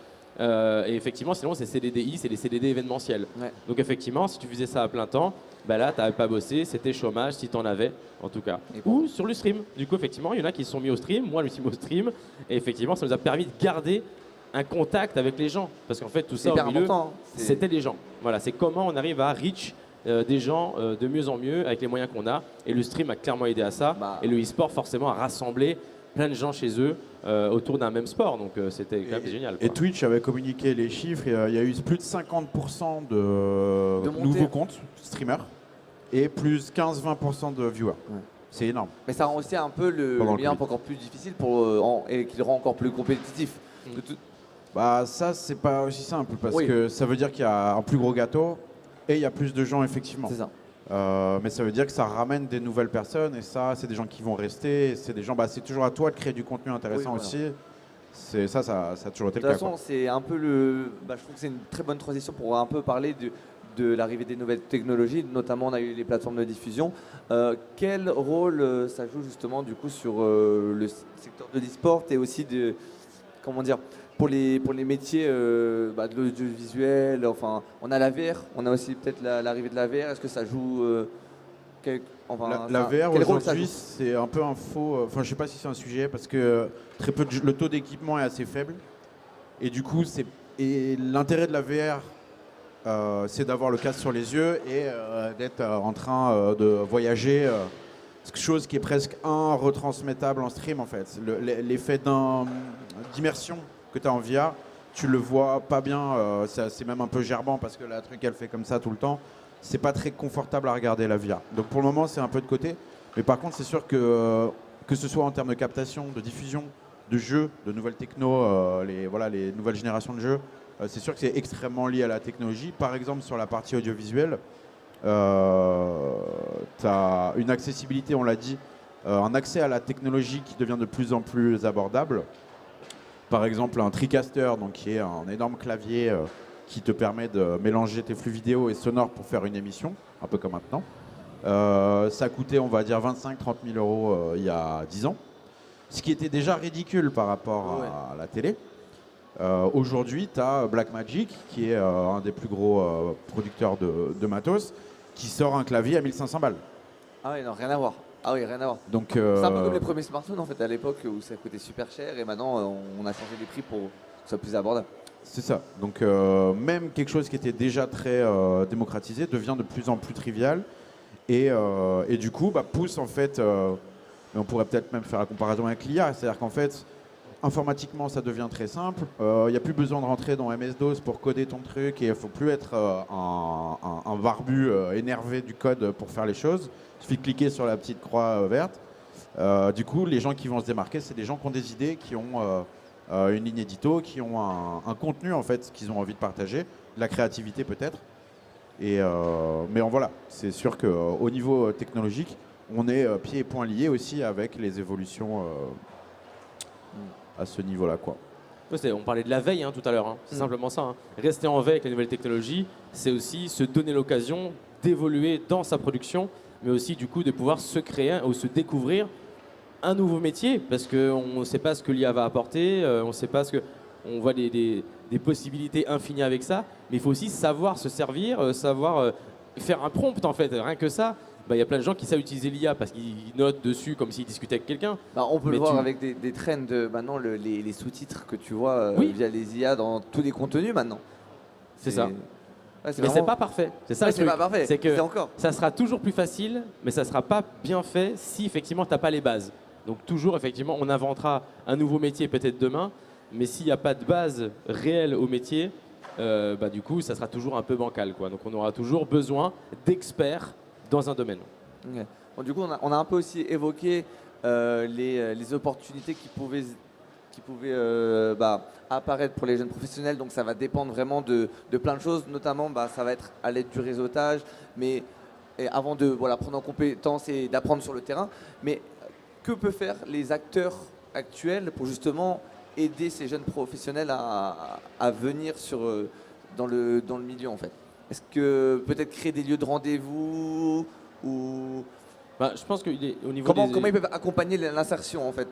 Et effectivement, sinon, c'est CDDI, c'est les CDD événementiels. Ouais. Donc, effectivement, si tu faisais ça à plein temps, là, tu n'avais pas bossé, c'était chômage, si tu en avais, en tout cas. Ou sur le stream. Du coup, effectivement, il y en a qui se sont mis au stream. Moi, je me suis mis au stream. Et effectivement, ça nous a permis de garder un contact avec les gens. Parce qu'en fait, tout ça, au milieu, c'était les gens. Voilà, c'est comment on arrive à reach des gens de mieux en mieux avec les moyens qu'on a. Et le stream a clairement aidé à ça. Et le e-sport, forcément, a rassemblé plein de gens chez eux autour d'un même sport, donc c'était quand même génial. Et Twitch avait communiqué les chiffres, il y a eu plus de 50% de nouveaux comptes streamers et plus 15-20% de viewers. Ouais. C'est énorme. Mais ça rend aussi un peu le lien encore plus difficile et qui le rend encore plus compétitif. Ça, c'est pas aussi simple parce que ça veut dire qu'il y a un plus gros gâteau et il y a plus de gens, effectivement. C'est ça. Mais ça veut dire que ça ramène des nouvelles personnes et ça, c'est des gens qui vont rester. C'est des gens. C'est toujours à toi de créer du contenu intéressant aussi. C'est ça a toujours été le cas. De toute façon, c'est un peu je trouve que c'est une très bonne transition pour un peu parler de l'arrivée des nouvelles technologies. Notamment, on a eu les plateformes de diffusion. Quel rôle ça joue justement du coup sur le secteur de l'e-sport et aussi pour les métiers de l'audiovisuel, enfin, on a la VR, on a aussi peut-être l'arrivée de la VR. Est-ce que ça joue la VR aujourd'hui, c'est un peu un faux. Enfin, je sais pas si c'est un sujet parce que le taux d'équipement est assez faible et du coup, l'intérêt de la VR, c'est d'avoir le casque sur les yeux et d'être en train de voyager. Chose qui est presque retransmettable en stream en fait. L'effet d'immersion que tu as en VR, tu le vois pas bien, c'est même un peu gerbant parce que la truc elle fait comme ça tout le temps. C'est pas très confortable à regarder la VR. Donc pour le moment c'est un peu de côté. Mais par contre c'est sûr que ce soit en termes de captation, de diffusion, de jeux, de nouvelles techno, les nouvelles générations de jeux, c'est sûr que c'est extrêmement lié à la technologie. Par exemple sur la partie audiovisuelle, tu as une accessibilité, on l'a dit, un accès à la technologie qui devient de plus en plus abordable. Par exemple, un TriCaster, donc qui est un énorme clavier qui te permet de mélanger tes flux vidéo et sonores pour faire une émission, un peu comme maintenant. Ça coûtait, on va dire, 25-30 000 euros il y a 10 ans, ce qui était déjà ridicule par rapport à la télé. Aujourd'hui, tu as Blackmagic, qui est un des plus gros producteurs de matos, qui sort un clavier à 1500 balles. Ah oui, non, rien à voir. Ah oui, rien à voir. Donc, c'est un peu comme les premiers smartphones en fait à l'époque où ça coûtait super cher et maintenant on a changé les prix pour que ce soit plus abordable. C'est ça. Donc même quelque chose qui était déjà très démocratisé devient de plus en plus trivial et du coup pousse en fait, on pourrait peut-être même faire la comparaison avec l'IA, c'est-à-dire qu'en fait informatiquement ça devient très simple, il n'y a plus besoin de rentrer dans MS-DOS pour coder ton truc et il ne faut plus être un barbu énervé du code pour faire les choses. Il suffit de cliquer sur la petite croix verte Du coup, les gens qui vont se démarquer, c'est des gens qui ont des idées, qui ont une ligne édito, qui ont un contenu en fait qu'ils ont envie de partager, de la créativité peut-être. Mais voilà, c'est sûr qu'au niveau technologique, on est pieds et poings liés aussi avec les évolutions à ce niveau-là, quoi. On parlait de la veille tout à l'heure, c'est simplement ça. Rester en veille avec les nouvelles technologies, c'est aussi se donner l'occasion d'évoluer dans sa production, mais aussi du coup de pouvoir se créer ou se découvrir un nouveau métier, parce qu'on ne sait pas ce que l'IA va apporter, on ne sait pas ce que... On voit des possibilités infinies avec ça, mais il faut aussi savoir se servir, savoir faire un prompt en fait, rien que ça. Il y a plein de gens qui savent utiliser l'IA parce qu'ils notent dessus comme s'ils discutaient avec quelqu'un. On peut le voir avec des trends maintenant, les sous-titres que tu vois via les IA dans tous les contenus maintenant. C'est ça. Ouais, mais c'est pas parfait. C'est ça le truc. Pas parfait. C'est que encore. Ça sera toujours plus facile, mais ça sera pas bien fait si effectivement tu n'as pas les bases. Donc toujours effectivement, on inventera un nouveau métier peut-être demain, mais s'il n'y a pas de base réelle au métier, du coup, ça sera toujours un peu bancal, quoi. Donc on aura toujours besoin d'experts dans un domaine. Okay. Bon, du coup, on a un peu aussi évoqué les opportunités qui pouvaient apparaître pour les jeunes professionnels. Donc ça va dépendre vraiment de plein de choses, notamment ça va être à l'aide du réseautage, mais avant de prendre en compétence et d'apprendre sur le terrain. Mais que peuvent faire les acteurs actuels pour justement aider ces jeunes professionnels à venir dans le milieu en fait? Est-ce que peut-être créer des lieux de rendez-vous ou je pense qu'au niveau comment ils peuvent accompagner l'insertion en fait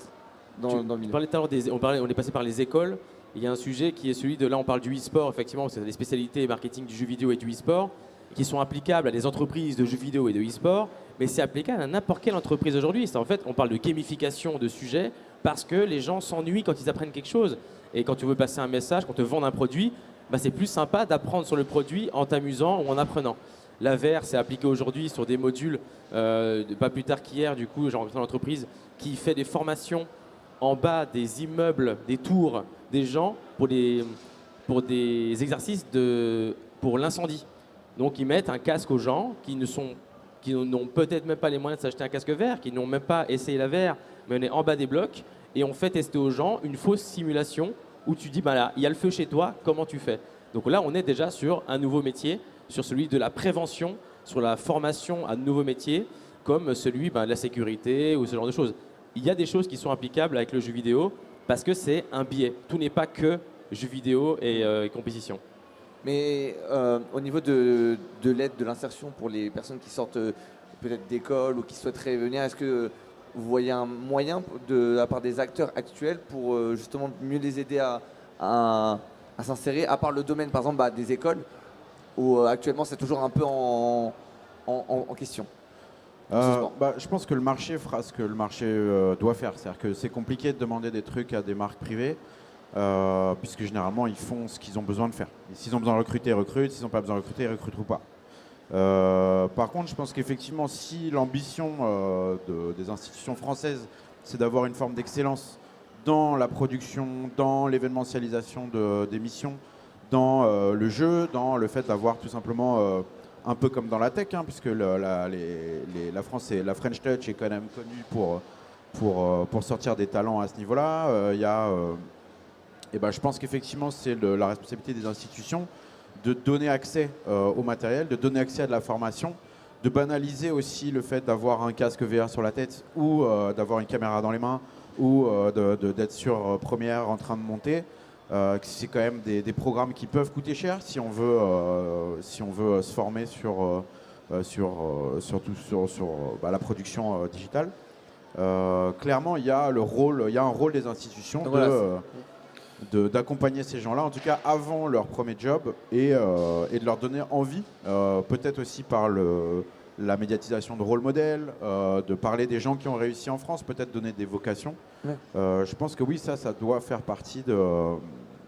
dans le milieu? On est passé par les écoles. Il y a un sujet qui est celui de, là on parle du e-sport, effectivement, c'est les spécialités marketing du jeu vidéo et du e-sport qui sont applicables à des entreprises de jeux vidéo et de e-sport, mais c'est applicable à n'importe quelle entreprise aujourd'hui. En fait, on parle de gamification de sujets parce que les gens s'ennuient quand ils apprennent quelque chose. Et quand tu veux passer un message, quand tu veux vendre un produit, c'est plus sympa d'apprendre sur le produit en t'amusant ou en apprenant. La VR, c'est appliqué aujourd'hui sur des modules, pas plus tard qu'hier, du coup, j'ai rencontré une entreprise qui fait des formations en bas des immeubles, des tours des gens pour des exercices pour l'incendie. Donc ils mettent un casque aux gens qui n'ont peut-être même pas les moyens de s'acheter un casque VR, qui n'ont même pas essayé la VR, mais on est en bas des blocs et on fait tester aux gens une fausse simulation où tu dis, là, il y a le feu chez toi, comment tu fais? Donc là, on est déjà sur un nouveau métier, sur celui de la prévention, sur la formation à de nouveaux métiers, comme celui de la sécurité ou ce genre de choses. Il y a des choses qui sont applicables avec le jeu vidéo parce que c'est un biais. Tout n'est pas que jeu vidéo et compétition. Mais au niveau de l'aide, de l'insertion pour les personnes qui sortent peut-être d'école ou qui souhaiteraient venir, est-ce que vous voyez un moyen de la part des acteurs actuels pour justement mieux les aider à s'insérer, à part le domaine par exemple des écoles, où actuellement c'est toujours un peu en question? Je pense que le marché fera ce que le marché doit faire. C'est-à-dire que c'est compliqué de demander des trucs à des marques privées, puisque généralement ils font ce qu'ils ont besoin de faire. Et s'ils ont besoin de recruter, ils recrutent. S'ils n'ont pas besoin de recruter, ils recruteront pas. Par contre, je pense qu'effectivement, si l'ambition des institutions françaises, c'est d'avoir une forme d'excellence dans la production, dans l'événementialisation d'émissions, dans le jeu, dans le fait d'avoir tout simplement, un peu comme dans la tech, puisque la France et la French Touch est quand même connue pour sortir des talents à ce niveau-là. Je pense qu'effectivement, c'est la responsabilité des institutions de donner accès au matériel, de donner accès à de la formation, de banaliser aussi le fait d'avoir un casque VR sur la tête ou d'avoir une caméra dans les mains ou d'être sur Première en train de monter. C'est quand même des programmes qui peuvent coûter cher si on veut se former sur la production digitale. Clairement, il y a un rôle des institutions d'accompagner ces gens-là, en tout cas avant leur premier job, et de leur donner envie, peut-être aussi par la médiatisation de rôle modèle, de parler des gens qui ont réussi en France, peut-être donner des vocations. Ouais. Je pense que oui, ça doit faire partie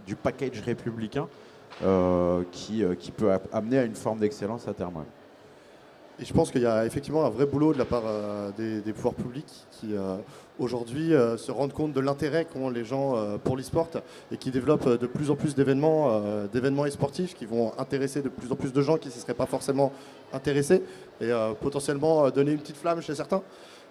du package républicain qui peut amener à une forme d'excellence à terme. Et je pense qu'il y a effectivement un vrai boulot de la part des pouvoirs publics qui aujourd'hui se rendent compte de l'intérêt qu'ont les gens pour l'e-sport et qui développent de plus en plus d'événements e-sportifs qui vont intéresser de plus en plus de gens qui ne se seraient pas forcément intéressés et potentiellement donner une petite flamme chez certains.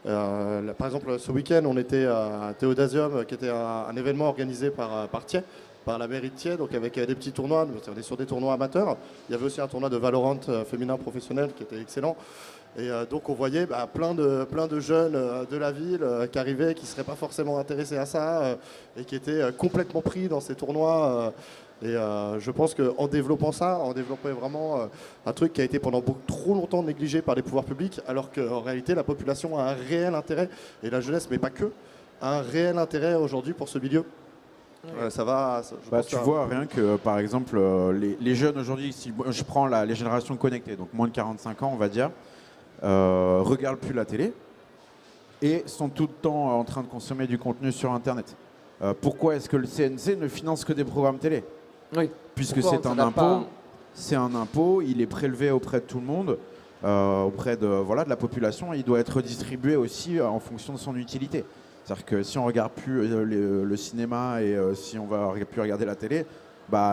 Par exemple, ce week-end, on était à Théodasium, qui était un événement organisé par Thiers, par la mairie de Thiers, donc avec des petits tournois. On est sur des tournois amateurs. Il y avait aussi un tournoi de Valorant féminin professionnel qui était excellent. Et donc on voyait plein de jeunes de la ville qui arrivaient, qui ne seraient pas forcément intéressés à ça et qui étaient complètement pris dans ces tournois. Je pense qu'en développant ça, on développait vraiment un truc qui a été pendant trop longtemps négligé par les pouvoirs publics, alors qu'en réalité la population a un réel intérêt, et la jeunesse, mais pas que, a un réel intérêt aujourd'hui pour ce milieu. Ça va. Tu vois, rien que par exemple, les jeunes aujourd'hui, si je prends les générations connectées, donc moins de 45 ans, on va dire, regardent plus la télé et sont tout le temps en train de consommer du contenu sur Internet. Pourquoi est-ce que le CNC ne finance que des programmes télé ? Oui. Puisque c'est un impôt, c'est un impôt, il est prélevé auprès de tout le monde, auprès de la population, et il doit être distribué aussi en fonction de son utilité. C'est-à-dire que si on ne regarde plus le cinéma et si on va plus regarder la télé,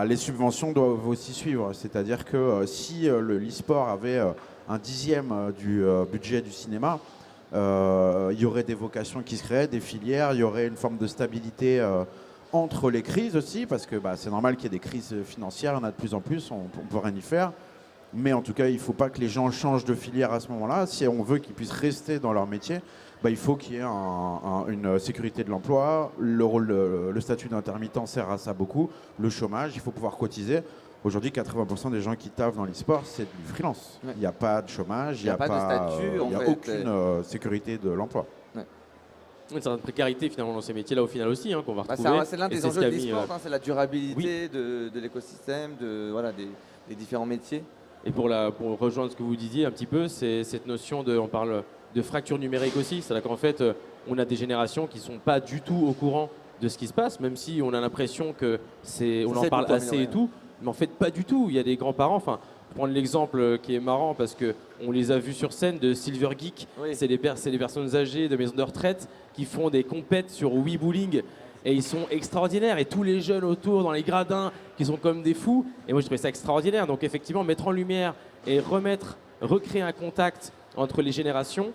les subventions doivent aussi suivre. C'est-à-dire que si l'e-sport avait un dixième du budget du cinéma, il y aurait des vocations qui se créeraient, des filières, il y aurait une forme de stabilité entre les crises aussi, parce que c'est normal qu'il y ait des crises financières, il y en a de plus en plus, on ne peut rien y faire. Mais en tout cas, il ne faut pas que les gens changent de filière à ce moment-là. Si on veut qu'ils puissent rester dans leur métier, il faut qu'il y ait une sécurité de l'emploi. Le statut d'intermittent sert à ça beaucoup. Le chômage, il faut pouvoir cotiser. Aujourd'hui, 80% des gens qui taffent dans l'e-sport, c'est du freelance. Il n'y a pas de chômage, il n'y a pas de statut, il n'y a aucune sécurité de l'emploi. Une certaine précarité finalement dans ces métiers-là au final aussi qu'on va retrouver. C'est l'un des enjeux de l'e-sport, c'est la durabilité de l'écosystème, des différents métiers. Et pour rejoindre ce que vous disiez un petit peu, c'est cette notion on parle de fracture numérique aussi. C'est-à-dire qu'en fait, on a des générations qui ne sont pas du tout au courant de ce qui se passe, même si on a l'impression qu'on en parle assez et tout, mais en fait pas du tout. Il y a des grands-parents, je vais prendre l'exemple qui est marrant parce qu'on les a vus sur scène de Silver Geek. Oui. C'est des personnes âgées de maisons de retraite qui font des compètes sur Wii Bowling. Et ils sont extraordinaires. Et tous les jeunes autour, dans les gradins, qui sont comme des fous. Et moi, je trouvais ça extraordinaire. Donc, effectivement, mettre en lumière et recréer un contact entre les générations,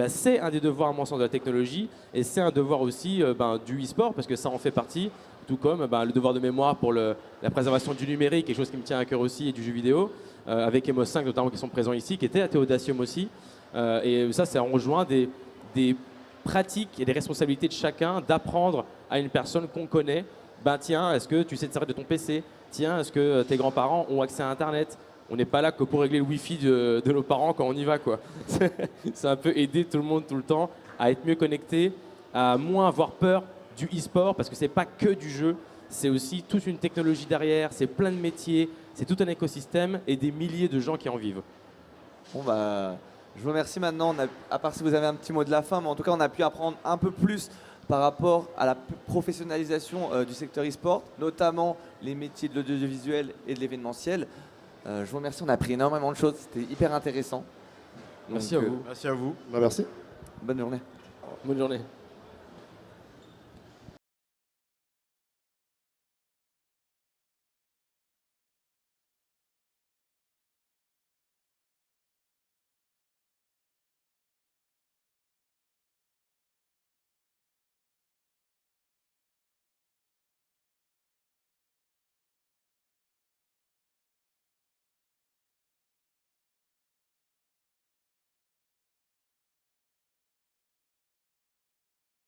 c'est un des devoirs, à mon sens, de la technologie. Et c'est un devoir aussi du e-sport, parce que ça en fait partie. Tout comme le devoir de mémoire pour la préservation du numérique, quelque chose qui me tient à cœur aussi, et du jeu vidéo, avec Emos 5 notamment, qui sont présents ici, qui était à Théodasium aussi. Et ça rejoint des pratiques et des responsabilités de chacun d'apprendre à une personne qu'on connaît. Tiens, est-ce que tu sais te servir de ton PC ? Tiens, est-ce que tes grands-parents ont accès à Internet ? On n'est pas là que pour régler le Wi-Fi de nos parents quand on y va, quoi. C'est un peu aider tout le monde tout le temps à être mieux connecté, à moins avoir peur du e-sport, parce que c'est pas que du jeu, c'est aussi toute une technologie derrière, c'est plein de métiers, c'est tout un écosystème et des milliers de gens qui en vivent. Bon je vous remercie maintenant, à part si vous avez un petit mot de la fin, mais en tout cas on a pu apprendre un peu plus par rapport à la professionnalisation du secteur e-sport, notamment les métiers de l'audiovisuel et de l'événementiel. Je vous remercie, on a appris énormément de choses, c'était hyper intéressant. Merci à vous. Merci à vous. Merci. Bonne journée. Bonne journée.